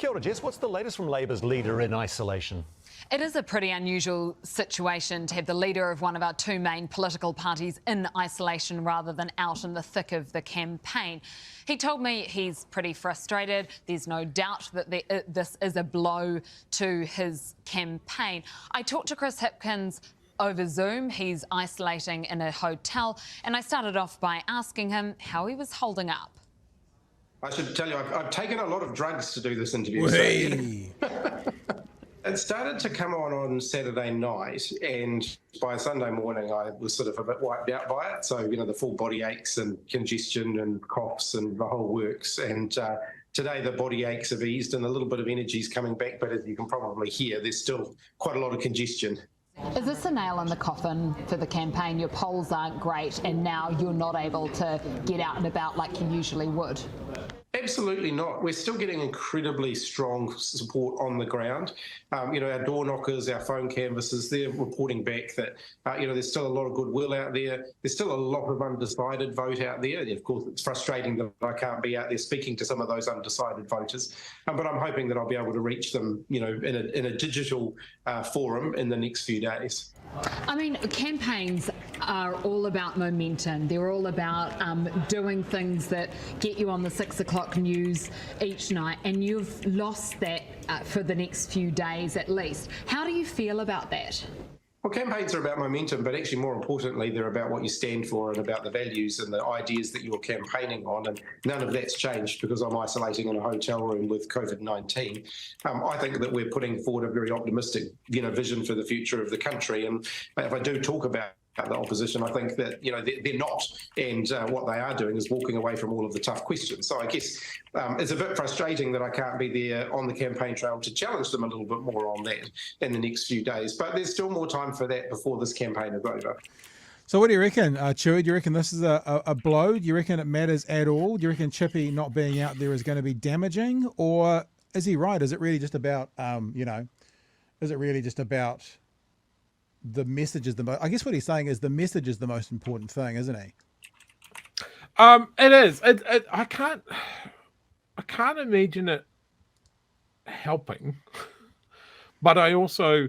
Kia ora, Jess. What's the latest from Labor's leader in isolation? It is a pretty unusual situation to have the leader of one of our two main political parties in isolation rather than out in the thick of the campaign. He told me he's pretty frustrated. There's no doubt that this is a blow to his campaign. I talked to Chris Hipkins over Zoom. He's isolating in a hotel, and I started off by asking him how he was holding up. I should tell you, I've taken a lot of drugs to do this interview. It started to come on Saturday night, and by Sunday morning I was sort of a bit wiped out by it. So, the full body aches and congestion and coughs and the whole works. And today the body aches have eased and a little bit of energy is coming back, but as you can probably hear, there's still quite a lot of congestion. Is this a nail in the coffin for the campaign? Your polls aren't great and now you're not able to get out and about like you usually would. Absolutely not. We're still getting incredibly strong support on the ground. Our door knockers, our phone canvassers, they're reporting back that, there's still a lot of goodwill out there. There's still a lot of undecided vote out there. And of course, it's frustrating that I can't be out there speaking to some of those undecided voters. But I'm hoping that I'll be able to reach them, in a digital forum in the next few days. I mean, campaigns are all about momentum. They're all about doing things that get you on the 6 o'clock news each night, and you've lost that for the next few days at least. How do you feel about that? Well, campaigns are about momentum, but actually more importantly, they're about what you stand for and about the values and the ideas that you're campaigning on. And none of that's changed because I'm isolating in a hotel room with COVID-19. I think that we're putting forward a very optimistic, vision for the future of the country. And if I do talk about the opposition, I think that they're not, and what they are doing is walking away from all of the tough questions. So I guess it's a bit frustrating that I can't be there on the campaign trail to challenge them a little bit more on that in the next few days. But there's still more time for that before this campaign is over. So what do you reckon, Chewy? Do you reckon this is a blow? Do you reckon it matters at all? Do you reckon Chippy not being out there is going to be damaging, or is he right? Is it really just about the message is I guess what he's saying is the message is the most important thing, isn't he? It is. I can't imagine it helping, but I also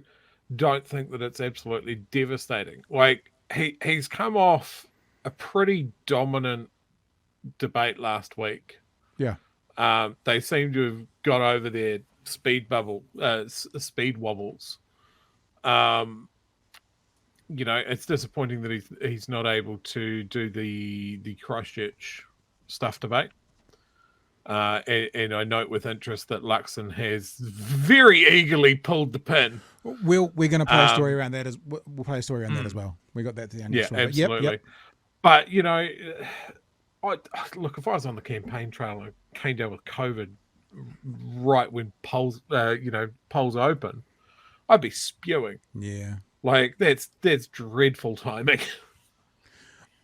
don't think that it's absolutely devastating. Like he's come off a pretty dominant debate last week. Yeah. They seem to have got over their speed wobbles. It's disappointing that he's not able to do the Christchurch stuff debate. And I note with interest that Luxon has very eagerly pulled the pin. We're going to play a story around that we'll play a story around that as well. We got that to the end. Yeah, absolutely. Yep. But look, if I was on the campaign trail and came down with COVID right when polls open, I'd be spewing. Yeah. Like, that's dreadful timing.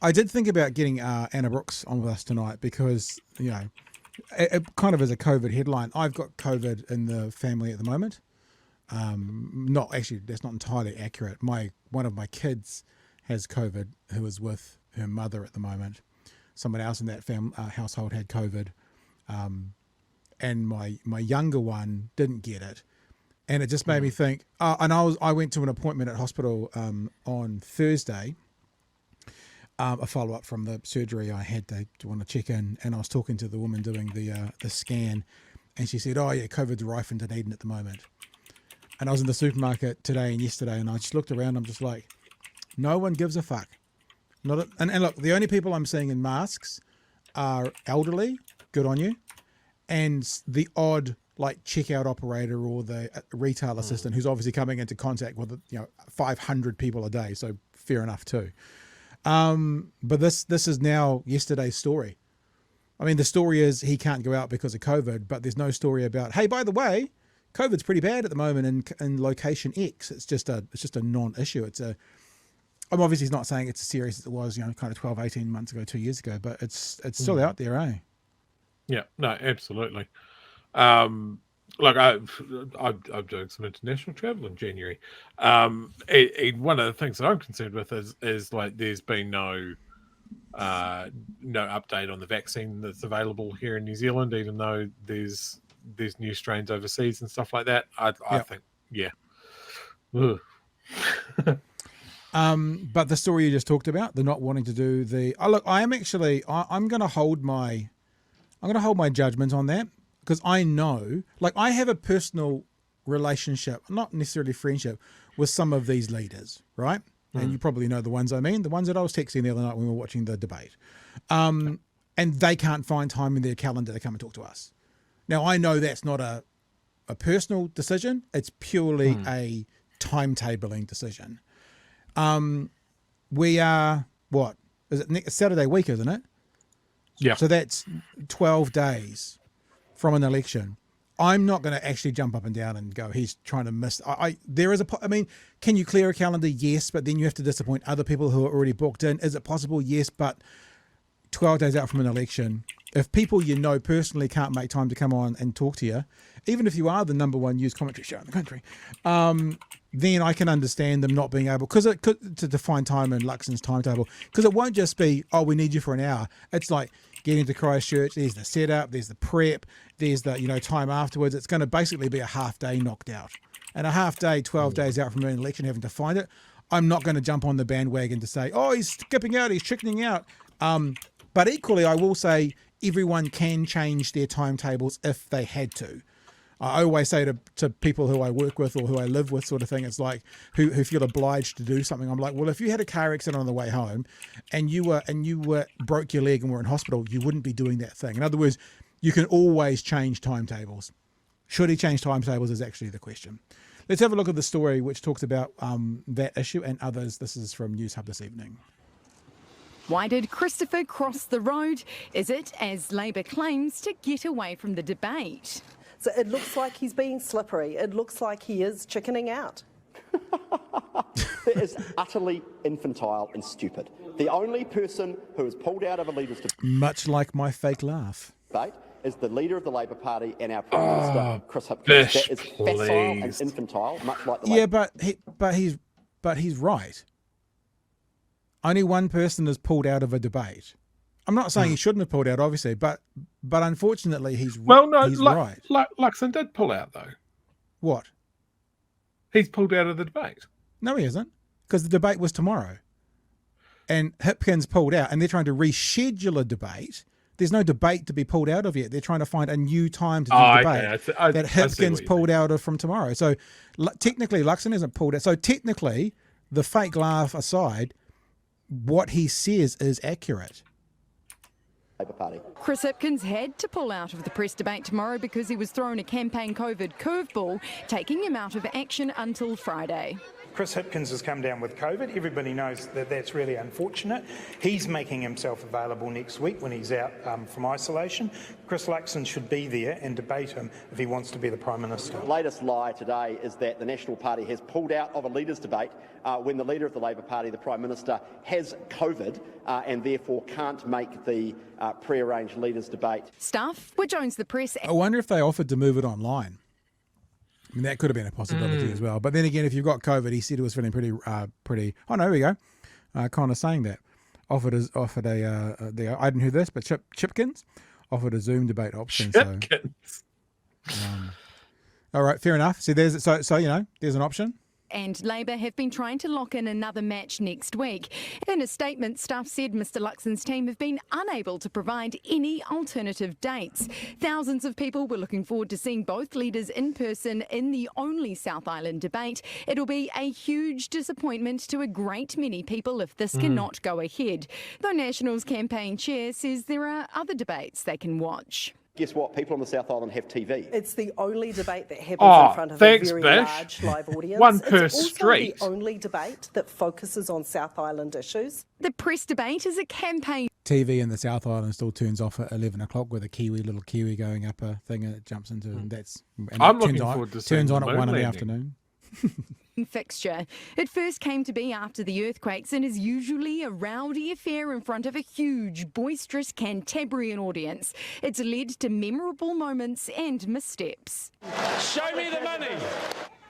I did think about getting Anna Brooks on with us tonight because, it kind of is a COVID headline. I've got COVID in the family at the moment. That's not entirely accurate. One of my kids has COVID who is with her mother at the moment. Someone else in that household had COVID. And my younger one didn't get it. And it just made me think, and I went to an appointment at hospital on Thursday, a follow-up from the surgery I had. They want to check in, and I was talking to the woman doing the scan, and she said, oh yeah, COVID's rife in Dunedin at the moment. And I was in the supermarket today and yesterday, and I just looked around, I'm just like, no one gives a fuck. And look, the only people I'm seeing in masks are elderly, good on you, and the odd checkout operator or the retail assistant who's obviously coming into contact with 500 people a day, so fair enough too. But this is now yesterday's story. I mean, the story is he can't go out because of COVID, but there's no story about, hey, by the way, COVID's pretty bad at the moment in location X. It's just a non-issue. I'm obviously not saying it's as serious as it was, kind of 12, 18 months ago, 2 years ago, but it's still out there, eh? Yeah, no, absolutely. I'm doing some international travel in January. One of the things that I'm concerned with is there's been no update on the vaccine that's available here in New Zealand, even though there's there's new strains overseas and stuff like that. I Yep. think, yeah. Ugh. But the story you just talked about, the not wanting to do the look, I'm going to hold my judgment on that, because I know, like, I have a personal relationship, not necessarily friendship, with some of these leaders, right? And you probably know the ones I mean, the ones that I was texting the other night when we were watching the debate. And they can't find time in their calendar to come and talk to us. Now, I know that's not a personal decision. It's purely a timetabling decision. We are, what? Is it next Saturday week, isn't it? Yeah. So that's 12 days from an election. I'm not going to actually jump up and down and go, he's trying to miss. I mean, can you clear a calendar? Yes, but then you have to disappoint other people who are already booked in. Is it possible? Yes, but 12 days out from an election, if people you know personally can't make time to come on and talk to you, even if you are the number one news commentary show in the country, then I can understand them not being able, because it could, to define time in Luxon's timetable, because it won't just be, oh, we need you for an hour. It's like getting to Christchurch, there's the setup, there's the prep, there's the, time afterwards. It's going to basically be a half day knocked out. And a half day, 12 days out from an election, having to find it, I'm not going to jump on the bandwagon to say, oh, he's skipping out, he's chickening out. But equally, I will say everyone can change their timetables if they had to. I always say to people who I work with or who I live with, sort of thing, it's like who feel obliged to do something. I'm like, well, if you had a car accident on the way home and you were broke your leg and were in hospital, you wouldn't be doing that thing. In other words, you can always change timetables. Should he change timetables is actually the question. Let's have a look at the story which talks about that issue and others. This is from News Hub this evening. Why did Christopher cross the road? Is it, as Labor claims, to get away from the debate? So it looks like he's being slippery. It looks like he is chickening out. That is utterly infantile and stupid. The only person who is pulled out of a leaders' Much like my fake laugh. debate is the leader of the Labor Party and our Prime Minister, Chris Hipkins. That is facile and infantile, much like the Labor. but he's right. Only one person is pulled out of a debate. I'm not saying he shouldn't have pulled out, obviously, but unfortunately he's right. Luxon did pull out, though. What? He's pulled out of the debate. No, he isn't, because the debate was tomorrow. And Hipkins pulled out, and they're trying to reschedule a debate. There's no debate to be pulled out of yet. They're trying to find a new time to do the debate that Hipkins pulled out of from tomorrow. So technically, Luxon hasn't pulled out. So technically, the fake laugh aside, what he says is accurate. Labor Party. Chris Hipkins had to pull out of the press debate tomorrow because he was thrown a campaign COVID curveball, taking him out of action until Friday. Chris Hipkins has come down with COVID. Everybody knows that that's really unfortunate. He's making himself available next week when he's out from isolation. Chris Luxon should be there and debate him if he wants to be the Prime Minister. The latest lie today is that the National Party has pulled out of a leaders' debate when the leader of the Labor Party, the Prime Minister, has COVID and therefore can't make the pre-arranged leaders' debate. Staff, which owns the press... I wonder if they offered to move it online. I mean, that could have been a possibility as well. But then again, if you've got COVID, he said it was feeling pretty. Oh no, here we go. Connor's saying that I didn't hear this, but Chipkins offered a Zoom debate option. Chipkins. So, all right, fair enough. So there's an option. And Labor have been trying to lock in another match next week. In a statement, staff said Mr Luxon's team have been unable to provide any alternative dates. Thousands of people were looking forward to seeing both leaders in person in the only South Island debate. It'll be a huge disappointment to a great many people if this cannot go ahead. Though National's campaign chair says there are other debates they can watch. Guess what? People on the South Island have TV. It's the only debate that happens in front of a very large live audience. One per it's also street. the only debate that focuses on South Island issues. The press debate is a campaign. TV in the South Island still turns off at 11 o'clock with a little kiwi going up a thing and it jumps into I'm looking forward to seeing turns on the at 1 in the moon afternoon. Fixture. It first came to be after the earthquakes and is usually a rowdy affair in front of a huge, boisterous Cantabrian audience. It's led to memorable moments and missteps. Show me the money!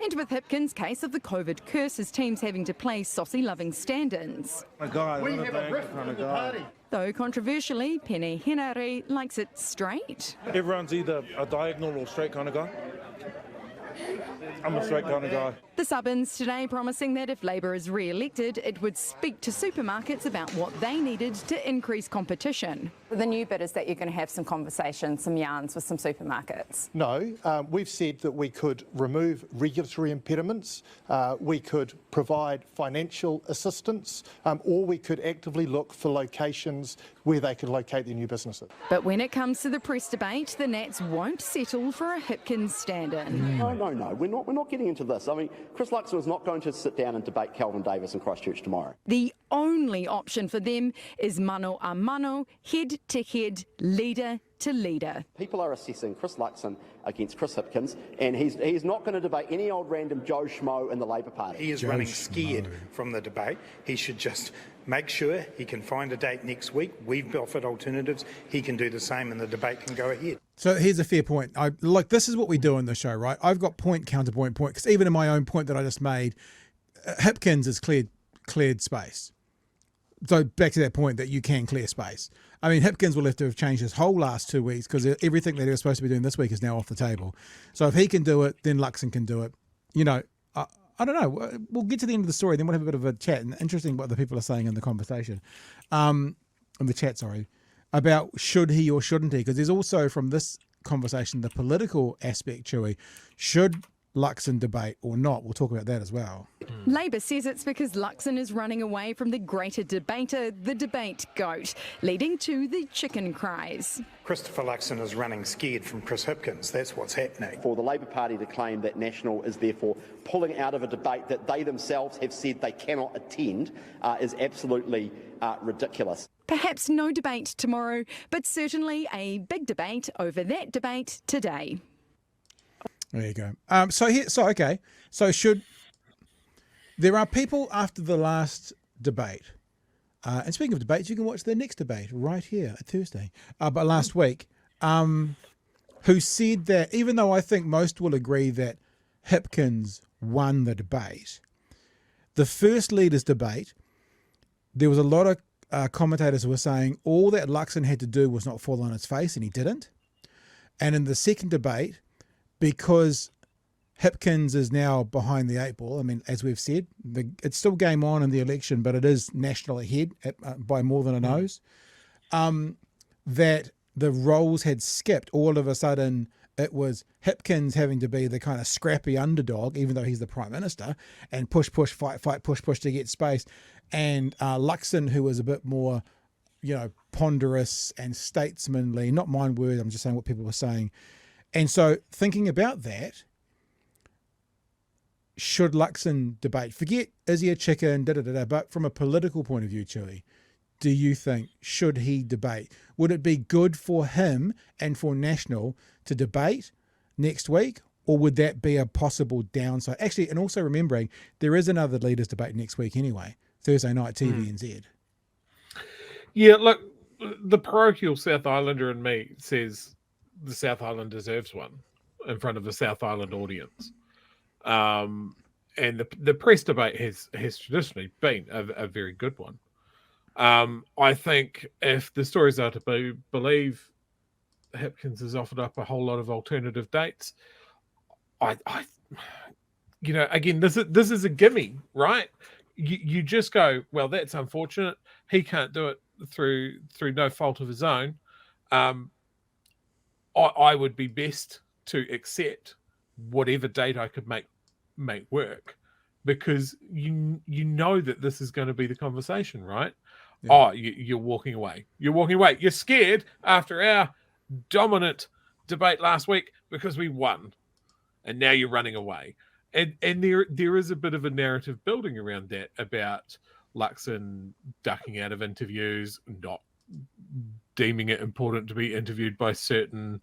And with Hipkins' case of the COVID curse, his team's having to play saucy-loving stand-ins. We have a rift in the party. though controversially, Pene Henare likes it straight. Everyone's either a diagonal or straight kind of guy. I'm a straight kind of guy. The Subbins today promising that if Labor is re-elected, it would speak to supermarkets about what they needed to increase competition. The new bit is that you're going to have some conversations, some yarns with some supermarkets. No, we've said that we could remove regulatory impediments, we could provide financial assistance, or we could actively look for locations where they could locate their new businesses. But when it comes to the press debate, the Nats won't settle for a Hipkins stand-in. No, we're not getting into this. I mean, Chris Luxon is not going to sit down and debate Kelvin Davis in Christchurch tomorrow. The only option for them is mano a mano, head-to-head, leader to leader. People are assessing Chris Luxon against Chris Hipkins, and he's not going to debate any old random Joe Schmo in the Labor Party. He is running scared from the debate. He should just make sure he can find a date next week. We've offered alternatives. He can do the same and the debate can go ahead. So here's a fair point. This is what we do in the show, right? I've got point, counterpoint, point, because even in my own point that I just made, Hipkins has cleared space. So back to that point that you can clear space. I mean, Hipkins will have to have changed his whole last 2 weeks because everything that he was supposed to be doing this week is now off the table. So if he can do it, then Luxon can do it. You know, I don't know. We'll get to the end of the story, then we'll have a bit of a chat. And interesting what the people are saying in the conversation, in the chat, sorry, about should he or shouldn't he? Because there's also from this conversation the political aspect, Chewy. Should Luxon debate or not? We'll talk about that as well. Labor says it's because Luxon is running away from the greater debater, the debate goat, leading to the chicken cries. Christopher Luxon is running scared from Chris Hipkins. That's what's happening. For the Labor Party to claim that National is therefore pulling out of a debate that they themselves have said they cannot attend is absolutely ridiculous. Perhaps no debate tomorrow, but certainly a big debate over that debate today. There you go. So should there are people after the last debate, and speaking of debates, you can watch the next debate right here at Thursday. But last week, who said that even though I think most will agree that Hipkins won the debate, the first leaders debate, there was a lot of commentators who were saying all that Luxon had to do was not fall on his face, and he didn't. And in the second debate, because Hipkins is now behind the 8 ball. I mean, as we've said, it's still game on in the election, but it is National ahead by more than a nose. That the roles had skipped. All of a sudden, it was Hipkins having to be the kind of scrappy underdog, even though he's the Prime Minister, and push, fight, push to get space. And Luxon, who was a bit more, ponderous and statesmanly, not my words, I'm just saying what people were saying. And so thinking about that, should Luxon debate? Forget, is he a chicken, but from a political point of view, Chewy, do you think, should he debate? Would it be good for him and for National to debate next week, or would that be a possible downside? Actually, and also remembering, there is another leaders debate next week anyway, Thursday night, TVNZ. Yeah, look, the parochial South Islander in me says the South Island deserves one in front of a South Island audience. And the press debate has traditionally been a very good one. I think if the stories are to believe, Hipkins has offered up a whole lot of alternative dates. Again, this is a gimme, right? You just go, well, that's unfortunate. He can't do it through no fault of his own. I would be best to accept whatever date I could make work, because you know that this is going to be the conversation, right? Yeah. Oh, you're walking away. You're walking away. You're scared after our dominant debate last week because we won, and now you're running away. And there is a bit of a narrative building around that about Luxon ducking out of interviews, not deeming it important to be interviewed by certain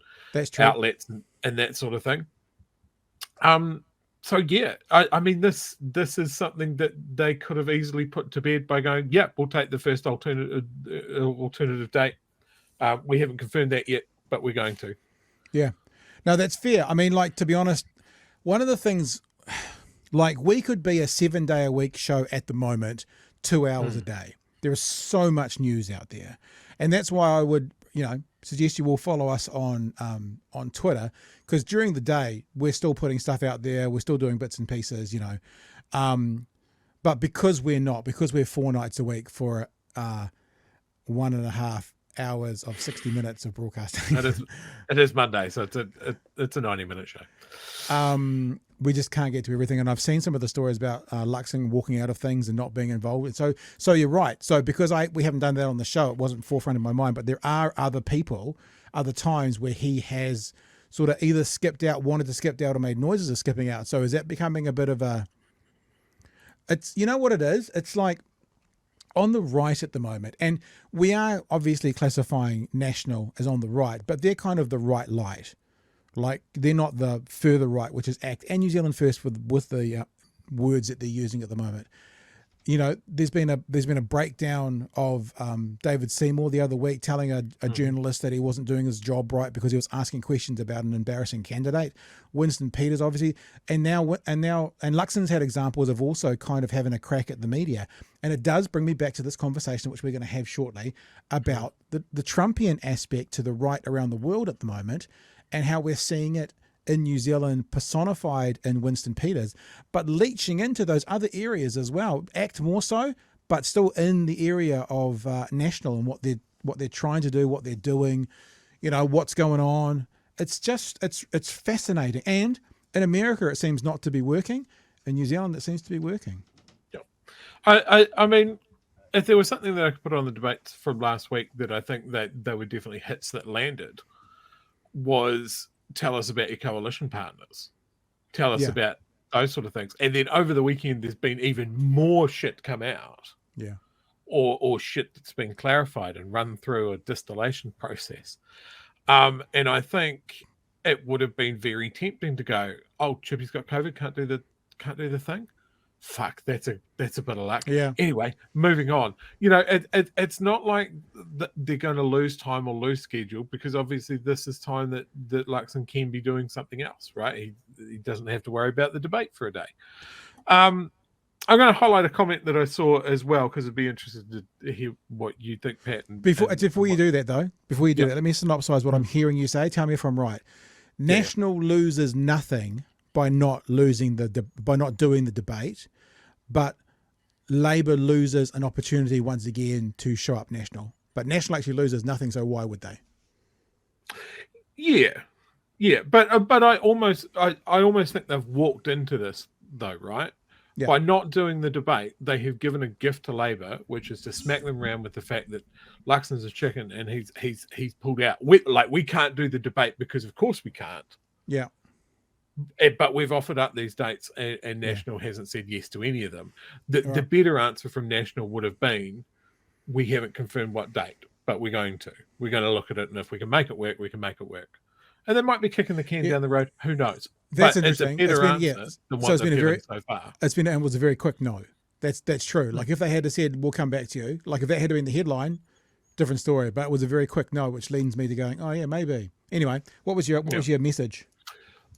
outlets and that sort of thing. So yeah, I mean, this is something that they could have easily put to bed by going, yeah, we'll take the first alternative date. We haven't confirmed that yet, but we're going to. Yeah, no, that's fair. I mean, to be honest, one of the things, we could be a 7-day-a-week show at the moment, 2 hours a day. There is so much news out there, and that's why I would, suggest you all follow us on Twitter, because during the day we're still putting stuff out there, we're still doing bits and pieces, but because we're 4 nights a week for 1.5 hours of 60 minutes of broadcasting. It is Monday, so it's a 90-minute show. We just can't get to everything, and I've seen some of the stories about Luxon walking out of things and not being involved. So you're right. So because we haven't done that on the show, it wasn't forefront of my mind. But there are other times where he has sort of either skipped out, wanted to skip out, or made noises of skipping out. So is that becoming a bit of a? It's what it is. It's like on the right at the moment, and we are obviously classifying National as on the right, but they're kind of the right light. Like, they're not the further right, which is ACT and New Zealand First with the words that they're using at the moment. There's been a breakdown of David Seymour the other week telling a journalist that he wasn't doing his job right because he was asking questions about an embarrassing candidate. Winston Peters, obviously, and Luxon's had examples of also kind of having a crack at the media. And it does bring me back to this conversation, which we're going to have shortly, about the Trumpian aspect to the right around the world at the moment, and how we're seeing it in New Zealand personified in Winston Peters, but leaching into those other areas as well. ACT more so, but still in the area of National and what they're trying to do, what they're doing, what's going on. It's fascinating. And in America, it seems not to be working. In New Zealand, it seems to be working. Yeah. I mean, if there was something that I could put on the debates from last week that I think that they were definitely hits that landed, was tell us about your coalition partners. Tell us about those sort of things. And then over the weekend, there's been even more shit come out. Yeah. Or shit that's been clarified and run through a distillation process. And I think it would have been very tempting to go, oh, Chippy's got COVID, can't do the thing. Fuck, that's a bit of luck. Yeah. Anyway, moving on. It's not like they're going to lose time or lose schedule, because obviously this is time that Luxon can be doing something else, right? He doesn't have to worry about the debate for a day. I'm going to highlight a comment that I saw as well, because I'd be interested to hear what you think, Pat. Before you do that, let me synopsize what I'm hearing you say. Tell me if I'm right. National loses nothing by not doing the debate, but Labour loses an opportunity once again to show up National. But National actually loses nothing, so why would they? Yeah, but I almost think they've walked into this though, right? Yeah. By not doing the debate, they have given a gift to Labour, which is to smack them around with the fact that Luxon's a chicken and he's pulled out. We can't do the debate because of course we can't. Yeah. But we've offered up these dates, and National hasn't said yes to any of them. The better answer from National would have been, we haven't confirmed what date, but we're going to look at it, and if we can make it work, we can make it work. And they might be kicking the can down the road. Who knows? That's but interesting. It's a better answer than what they've given so far. It was a very quick no. That's true. Like if they had said, we'll come back to you, like if that had been the headline, different story. But it was a very quick no, which leads me to going, oh yeah, maybe. Anyway, what was your message?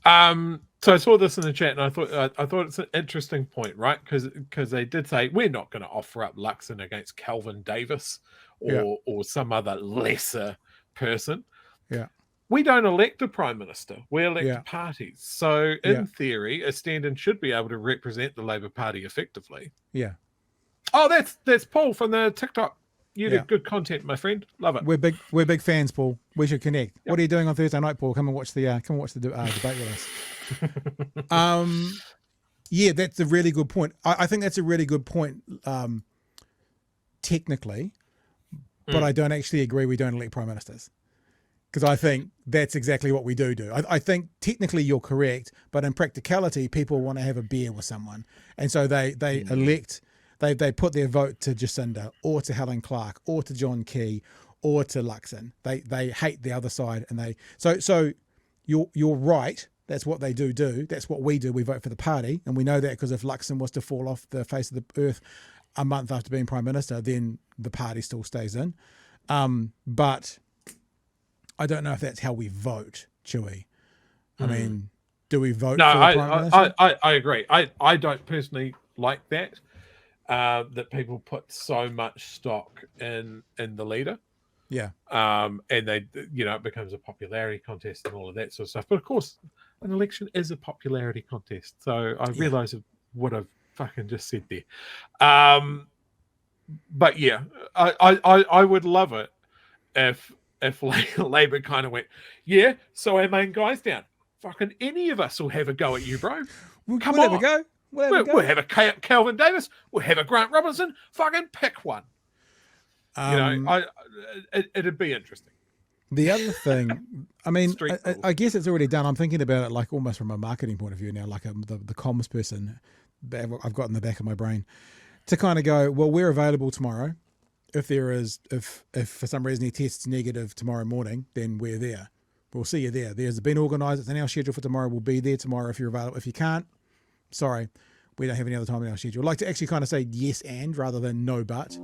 So I saw this in the chat, and I thought it's an interesting point, right? Because they did say we're not going to offer up Luxon against Calvin Davis or some other lesser person. Yeah, we don't elect a prime minister; we elect parties. So in theory, a stand-in should be able to represent the Labour Party effectively. Yeah. Oh, that's Paul from the TikTok. You did good content, my friend. Love it. We're big fans, Paul. We should connect. Yep. What are you doing on Thursday night, Paul? Come and watch the debate with us. Yeah, that's a really good point. I think that's a really good point, technically, but I don't actually agree we don't elect prime ministers, because I think that's exactly what we do. I think technically you're correct, but in practicality, people want to have a beer with someone, and so they elect. They put their vote to Jacinda or to Helen Clark or to John Key or to Luxon. They hate the other side, and so you're right. That's what they do. That's what we do. We vote for the party, and we know that because if Luxon was to fall off the face of the earth a month after being prime minister, then the party still stays in. But I don't know if that's how we vote, Chewy. I mean, do we vote for the prime minister? I agree. I don't personally like that. that people put so much stock in the leader. Yeah. And they, it becomes a popularity contest and all of that sort of stuff. But of course, an election is a popularity contest. So I realise what I've fucking just said there. But yeah, I would love it if Labour kind of went, yeah, so our main guy's down. Fucking any of us will have a go at you, bro. We'll have a go. We'll have a Calvin Davis. We'll have a Grant Robinson. Fucking pick one. It'd be interesting. The other thing, I mean, I guess it's already done. I'm thinking about it like almost from a marketing point of view now, like the comms person I've got in the back of my brain to kind of go, well, we're available tomorrow. If for some reason he tests negative tomorrow morning, then we're there. We'll see you there. There's been organised. It's in our schedule for tomorrow. We'll be there tomorrow if you're available. If you can't, sorry, we don't have any other time in our schedule. I'd like to actually kind of say yes and rather than no but.